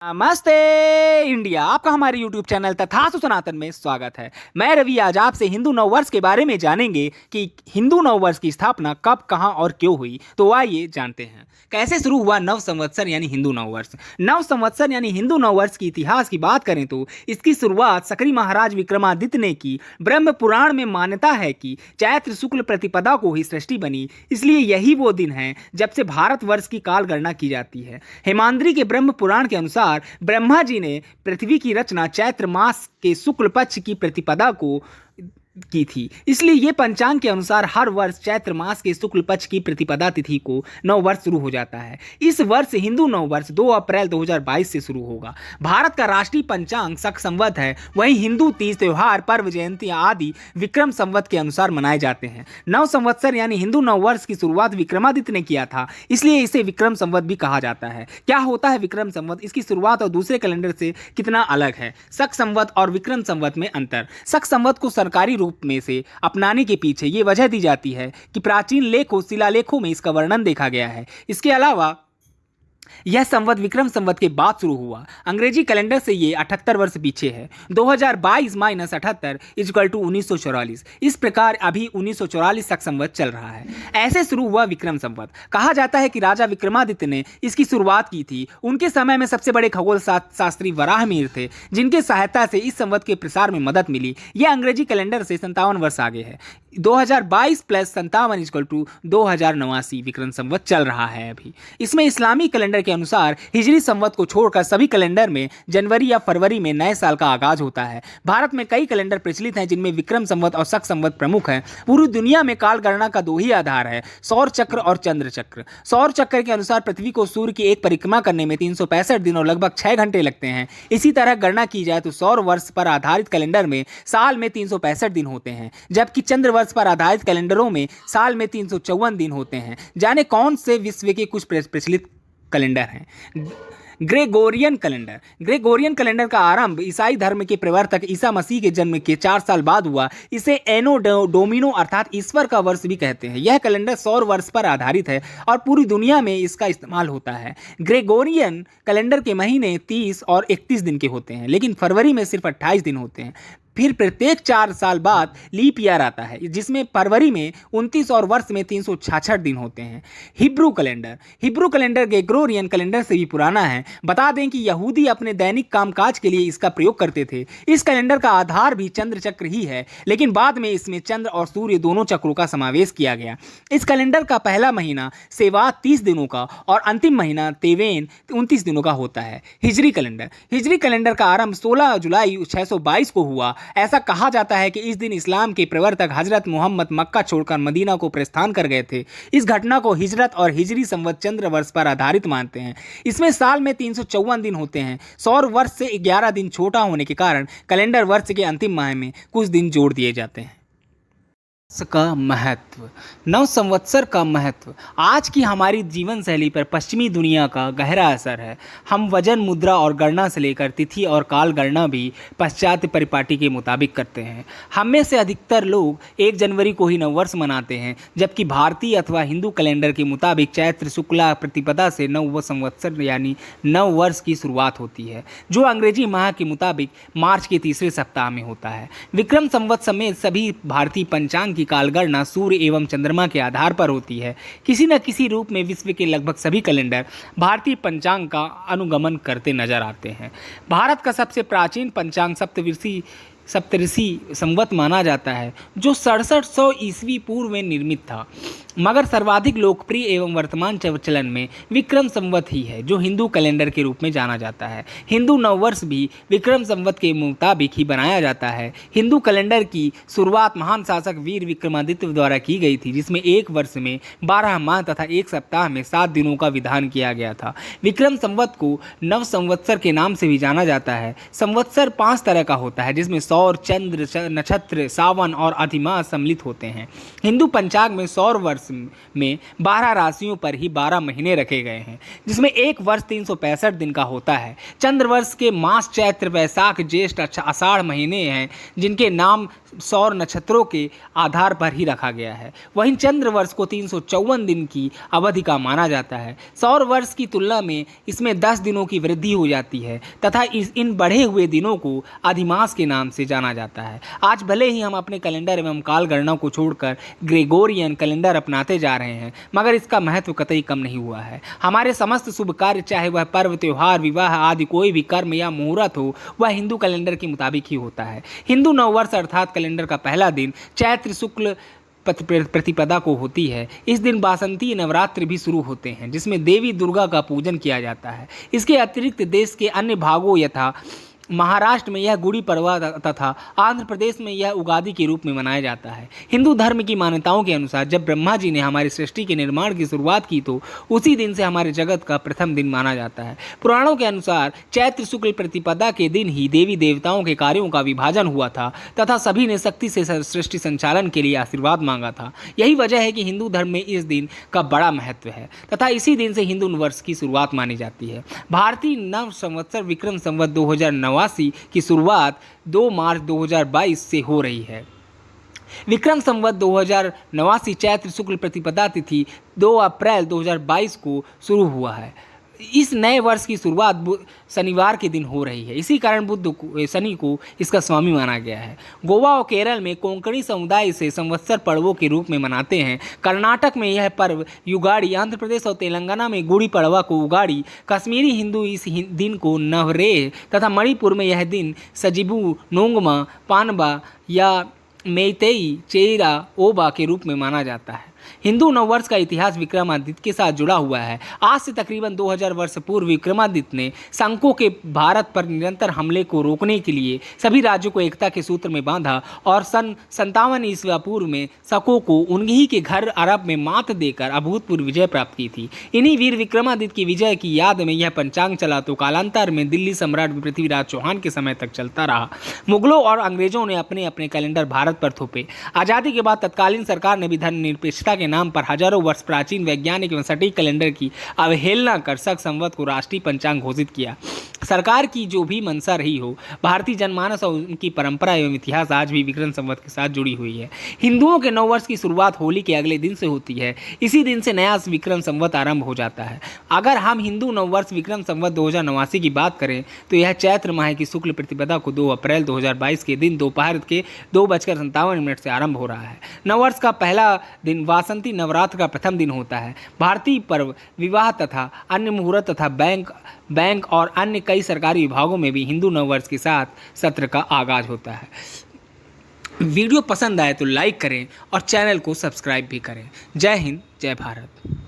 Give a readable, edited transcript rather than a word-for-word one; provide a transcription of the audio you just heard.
नमस्ते इंडिया, आपका हमारे YouTube चैनल तथा सनातन में स्वागत है। मैं रवि आज आपसे हिंदू नववर्ष के बारे में जानेंगे कि हिंदू नववर्ष की स्थापना कब, कहां और क्यों हुई। तो आइए जानते हैं कैसे शुरू हुआ नव संवत्सर यानी हिंदू नववर्ष। नव संवत्सर यानी हिंदू नववर्ष की इतिहास की बात करें तो इसकी शुरुआत सकरी महाराज विक्रमादित्य ने की। ब्रह्म पुराण में मान्यता है कि चैत्र शुक्ल प्रतिपदा को ही सृष्टि बनी, इसलिए यही वो दिन है जब से भारतवर्ष की काल गणना की जाती है। हेमांद्री के ब्रह्म पुराण के अनुसार ब्रह्मा जी ने पृथ्वी की रचना चैत्र मास के शुक्ल पक्ष की प्रतिपदा को की थी, इसलिए ये पंचांग के अनुसार हर वर्ष चैत्र मास के शुक्ल पक्ष की प्रतिपदा तिथि को नव वर्ष शुरू हो जाता है। इस वर्ष हिंदू नव वर्ष 2 अप्रैल 2022 से शुरू होगा। भारत का राष्ट्रीय पंचांग शक संवत है, वहीं हिंदू तीज त्योहार, पर्व, जयंती आदि विक्रम संवत के अनुसार मनाए जाते हैं। नव संवत्सर यानी हिंदू नव वर्ष की शुरुआत विक्रमादित्य ने किया था, इसलिए इसे विक्रम संवत भी कहा जाता है। क्या होता है विक्रम संवत, इसकी शुरुआत और दूसरे कैलेंडर से कितना अलग है? शक संवत और विक्रम संवत में अंतर। शक संवत को सरकारी रूप में से अपनाने के पीछे ये वजह दी जाती है कि प्राचीन लेखों, शिलालेखों में इसका वर्णन देखा गया है। इसके अलावा यह संवत विक्रम संवत के बाद शुरू हुआ। अंग्रेजी कैलेंडर से ये 78 वर्ष पीछे है। 2022 माइनस 78 इक्वल टू 1944। इस प्रकार अभी 1944 तक संवत चल रहा है। ऐसे शुरू हुआ विक्रम संवत। कहा जाता है कि राजा विक्रमादित्य ने इसकी शुरुआत की थी। उनके समय में सबसे बड़े खगोल शास्त्री वराहमिहिर थे, जिनके सहायता से इस संवत के प्रसार में मदद मिली। यह अंग्रेजी कैलेंडर से 57 वर्ष आगे है। 2022 plus 57 equal to 2089 Vikram Samvat चल रहा है अभी। इसमें इस्लामी कैलेंडर के अनुसार हिजरी संवत को छोड़कर सभी कैलेंडर में जनवरी या फरवरी में नए साल का आगाज होता है। भारत में कई कैलेंडर प्रचलित हैं, जिनमें विक्रम संवत और शक संवत प्रमुख हैं। पूरी दुनिया में काल गणना का 2 ही आधार है, सौर चक्र और चंद्र चक्र। सौर चक्र के अनुसार पृथ्वी को सूर्य की एक परिक्रमा करने में 365 दिन और लगभग 6 घंटे लगते हैं। इसी तरह गणना की जाए तो सौर वर्ष पर आधारित कैलेंडर में साल में 365 दिन होते हैं, जबकि चंद्र वर्ष पर आधारित कैलेंडरों में साल में 354 दिन होते हैं। जाने कौन से विश्व के कुछ प्रचलित कैलेंडर हैं। Gregorian calendar. ग्रेगोरियन कैलेंडर का आरंभ ईसाई धर्म के प्रवर्तक ईसा मसीह के जन्म के 4 साल बाद हुआ। इसे एनो डोमिनो अर्थात ईश्वर का वर्ष भी कहते हैं। यह कैलेंडर सौर वर्ष पर आधारित है और पूरी दुनिया में इसका इस्तेमाल होता है। ग्रेगोरियन कैलेंडर के महीने 30 और 31 दिन के होते हैं, लेकिन फरवरी में सिर्फ 28 दिन होते हैं। फिर प्रत्येक 4 साल बाद लीप ईयर आता है, जिसमें फरवरी में 29 और वर्ष में 366 दिन होते हैं। Hebrew calendar. Hebrew calendar Gregorian calendar से भी पुराना है। बता दें कि यहूदी अपने दैनिक कामकाज के लिए इसका प्रयोग करते थे। इस कैलेंडर का आधार भी चंद्र चक्र ही है, लेकिन बाद में इसमें चंद्र और सूर्य दोनों चक्रों का समावेश किया गया। इस कैलेंडर का पहला महीना सेवात 30 दिनों का और अंतिम महीना तेवेन 29 दिनों का होता है। हिजरी कैलेंडर। हिजरी कैलेंडर का आरंभ 16 जुलाई 622 को हुआ। ऐसा कहा जाता है कि इस दिन इस्लाम के प्रवर्तक हजरत मोहम्मद मक्का छोड़कर मदीना को प्रस्थान कर गए थे। इस घटना को हिजरत और हिजरी संवत चंद्र वर्ष पर आधारित मानते हैं। इसमें साल में 354 दिन होते हैं। सौर वर्ष से 11 दिन छोटा होने के कारण कैलेंडर वर्ष के अंतिम माह में कुछ दिन जोड़ दिए जाते हैं। का महत्व। नव संवत्सर का महत्व। आज की हमारी जीवन शैली पर पश्चिमी दुनिया का गहरा असर है। हम वजन, मुद्रा और गणना से लेकर तिथि और काल गणना भी पाश्चात्य परिपाटी के मुताबिक करते हैं। हम में से अधिकतर लोग 1 जनवरी को ही नववर्ष मनाते हैं, जबकि भारतीय अथवा हिंदू कैलेंडर के मुताबिक चैत्र शुक्ला प्रतिपदा से नव संवत्सर यानी नव वर्ष की शुरुआत होती है, जो अंग्रेजी माह के मुताबिक मार्च के तीसरे सप्ताह में होता है। विक्रम संवत समेत सभी भारतीय पंचांग काल गणना सूर्य एवं चंद्रमा के आधार पर होती है। किसी न किसी रूप में विश्व के लगभग सभी कैलेंडर भारतीय पंचांग का अनुगमन करते नजर आते हैं। भारत का सबसे प्राचीन पंचांग सप्तऋषि संवत माना जाता है, जो 6700 ईस्वी पूर्व में निर्मित था, मगर सर्वाधिक लोकप्रिय एवं वर्तमान चलन में विक्रम संवत ही है, जो हिंदू कैलेंडर के रूप में जाना जाता है। हिंदू नववर्ष भी विक्रम संवत के मुताबिक ही बनाया जाता है। हिंदू कैलेंडर की शुरुआत महान शासक वीर विक्रमादित्य द्वारा की गई थी, जिसमें एक वर्ष में 12 माह तथा एक सप्ताह में 7 दिनों का विधान किया गया था। विक्रम संवत को नव संवत्सर के नाम से भी जाना जाता है। संवत्सर 5 तरह का होता है, जिसमें सौर, चंद्र, नक्षत्र, सावन और अधिमास सम्मिलित होते हैं। हिंदू पंचांग में सौर वर्ष वर्ष में 12 राशियों पर ही 12 महीने रखे गए हैं, जिसमें एक वर्ष 365 दिन का होता है। चंद्र वर्ष के मास चैत्र वैशाख ज्येष्ठ आषाढ़ महीने हैं, जिनके नाम सौर नक्षत्रों के आधार पर ही रखा गया है। वहीं चंद्र वर्ष को 354 दिन की अवधि का माना जाता है। सौर वर्ष की तुलना में इसमें 10 दिनों की वृद्धि हो जाती है तथा इन बढ़े हुए दिनों को अधिमास के नाम से जाना जाता है। आज भले ही हम अपने कैलेंडर एवं काल गणना को छोड़कर ग्रेगोरियन कैलेंडर अपनाते जा रहे हैं, मगर इसका महत्व कतई कम नहीं हुआ है। हमारे समस्त शुभ कार्य, चाहे वह पर्व त्योहार विवाह आदि कोई भी कर्म या मुहूर्त हो, वह हिंदू कैलेंडर के मुताबिक ही होता है। हिंदू नववर्ष अर्थात कैलेंडर का पहला दिन चैत्र शुक्ल प्रतिपदा को होती है। इस दिन बासंती नवरात्र भी शुरू होते हैं, जिसमें देवी दुर्गा का पूजन किया जाता है। इसके अतिरिक्त देश के अन्य भागों यथा महाराष्ट्र में यह गुड़ी पड़वा तथा आंध्र प्रदेश में यह उगादि के रूप में मनाया जाता है। हिंदू धर्म की मान्यताओं के अनुसार जब ब्रह्मा जी ने हमारी सृष्टि के निर्माण की शुरुआत की तो उसी दिन से हमारे जगत का प्रथम दिन माना जाता है। पुराणों के अनुसार चैत्र शुक्ल प्रतिपदा के दिन ही देवी देवताओं के कार्यों का विभाजन हुआ था तथा सभी ने शक्ति से सृष्टि संचालन के लिए आशीर्वाद मांगा था। यही वजह है कि हिंदू धर्म में इस दिन का बड़ा महत्व है तथा इसी दिन से हिंदू वर्ष की शुरुआत मानी जाती है। भारतीय नव संवत्सर विक्रम संवत 2089 की शुरुआत 2 मार्च 2022 से हो रही है। विक्रम संवत 2089 चैत्र शुक्ल प्रतिपदा तिथि 2 अप्रैल 2022 को शुरू हुआ है। इस नए वर्ष की शुरुआत शनिवार के दिन हो रही है। इसी कारण शनि को इसका स्वामी माना गया है। गोवा और केरल में कोंकणी समुदाय इसे संवत्सर पर्वों के रूप में मनाते हैं। कर्नाटक में यह पर्व युगाड़ी, आंध्र प्रदेश और तेलंगाना में गुड़ी पड़वा को उगाड़ी, कश्मीरी हिंदू इस दिन को नवरेह तथा मणिपुर में यह दिन सजिबू नोंगमा पानबा या मेइतेई चेरा ओबा के रूप में माना जाता है। हिंदू नववर्ष का इतिहास विक्रमादित्य के साथ जुड़ा हुआ है। आज से तकरीबन 2000 वर्ष पूर्व विक्रमादित्य ने शकों के भारत पर निरंतर हमले को रोकने के लिए सभी राज्यों को एकता के सूत्र में बांधा और सन 57 ईस्वी पूर्व में शकों को उन्हीं के घर अरब में मात देकर अभूतपूर्व विजय प्राप्त की थी। इन्हीं वीर विक्रमादित्य की विजय की याद में यह पंचांग चला तो कालांतर में दिल्ली सम्राट पृथ्वीराज चौहान के समय तक चलता रहा। मुगलों और अंग्रेजों ने अपने अपने कैलेंडर भारत पर थोपे। आज़ादी के बाद तत्कालीन सरकार ने भी धर्मनिरपेक्षता के नाम पर हजारों वर्ष प्राचीन वैज्ञानिक एवं सटीक कैलेंडर की अवहेलना कर शक संवत को राष्ट्रीय पंचांग घोषित किया। सरकार की जो भी मंशा रही हो, भारतीय जनमानस और उनकी परंपरा एवं इतिहास आज भी विक्रम संवत के साथ जुड़ी हुई है। हिंदुओं के नववर्ष की शुरुआत होली के अगले दिन से होती है। इसी दिन से नया विक्रम संवत आरंभ हो जाता है। अगर हम हिंदू नववर्ष विक्रम संवत 2089 की बात करें तो यह चैत्र माह की शुक्ल प्रतिपदा को 2 अप्रैल 2022 के दिन दोपहर के 2:57 से आरंभ हो रहा है। नववर्ष का पहला दिन वासंती नवरात्र का प्रथम दिन होता है। भारतीय पर्व, विवाह तथा अन्य मुहूर्त तथा बैंक और अन्य कई सरकारी विभागों में भी हिंदू नववर्ष के साथ सत्र का आगाज होता है। वीडियो पसंद आए तो लाइक करें और चैनल को सब्सक्राइब भी करें। जय हिंद, जय भारत।